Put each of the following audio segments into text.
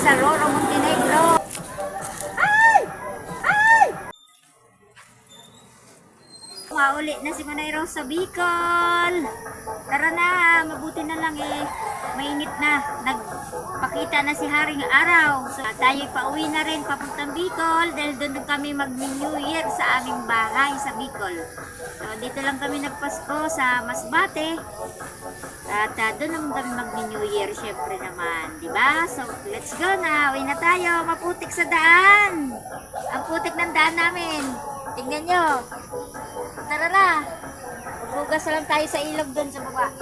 sa Roro, Montenegro. Ay! Ay! Mauli na si Manay Rose sa Bicol. Tara na, mabuti na lang mainit na. Nagpakita na si Haring Araw. So, tayo pauwi na rin papuntang Bicol dahil doon kami mag-New Year sa aming bahay sa Bicol. So, dito lang kami nagpasko sa Masbate. At doon naman kami mag-New Year, syempre naman, di ba? So, let's go na. Uwi na tayo. Maputik sa daan. Ang putik ng daan namin. Tingnan nyo. Tara na. Maghugas na lang tayo sa ilog doon sa baba.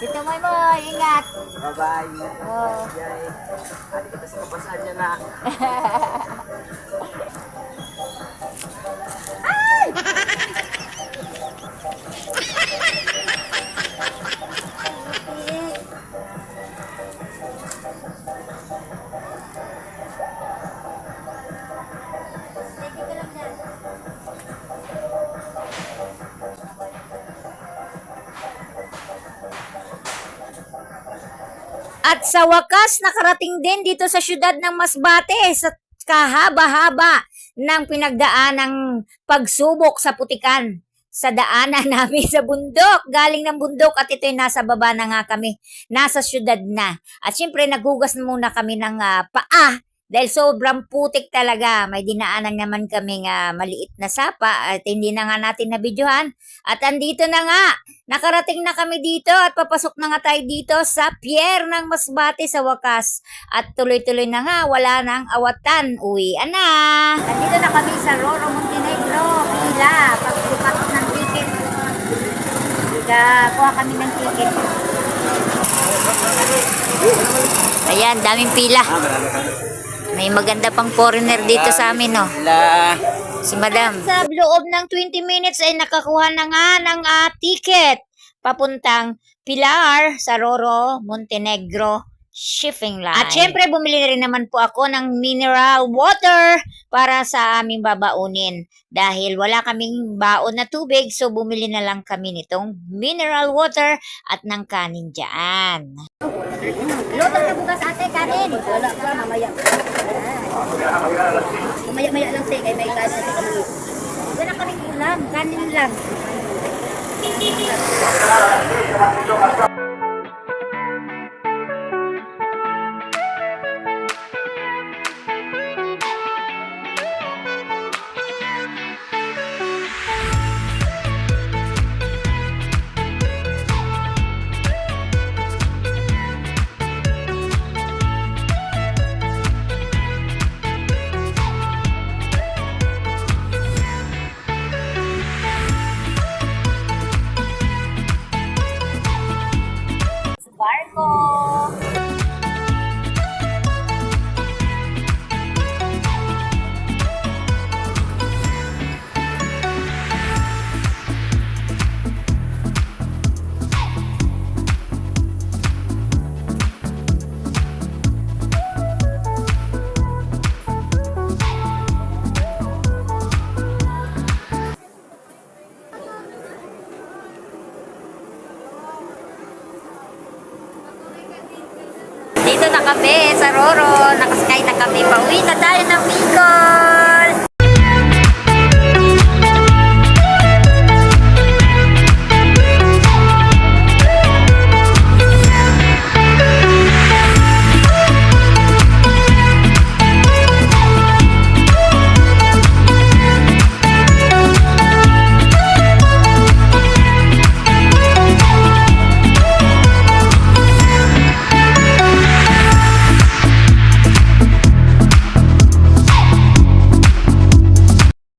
Dito mo, ingat. Bye-bye. Oh. Adi kita sa kapasan niya na. Ay! At sa wakas, nakarating din dito sa syudad ng Masbate sa kahaba-haba ng pinagdaanang pagsubok sa putikan sa daanan namin sa bundok. Galing ng bundok at ito'y nasa baba na nga kami. Nasa syudad na. At syempre, naghugas muna kami ng paa dahil sobrang putik talaga. May dinaanan naman kaming maliit na sapa at hindi na nga natin nabidyohan. At andito na nga. Nakarating na kami dito at papasok na nga tayo dito sa Pier ng Masbate sa wakas. At tuloy-tuloy na nga, wala nang awatan. Uwian na! Nandito na kami sa Roro, Montenegro. Pila, pagbukat ng ticket. Kuha kami ng ticket. Ayan, daming pila. May maganda pang foreigner dito sa amin, no? Si Madam. Sa loob ng 20 minutes ay nakakuha na nga ng ticket papuntang Pilar sa Roro, Montenegro shipping line. At syempre, bumili na rin naman po ako ng mineral water para sa aming babaunin. Dahil wala kaming baon na tubig, so bumili na lang kami nitong mineral water at ng kanin dyan. Luto na bukas ate, kanin. Wala pa, mamaya. Mamaya lang tayo, may kanin sa kami. Wala kaming ulam, kanin lang. Dito na kami sa Roro. Nakasakay na kami. Pauwi na tayo ng Bicol.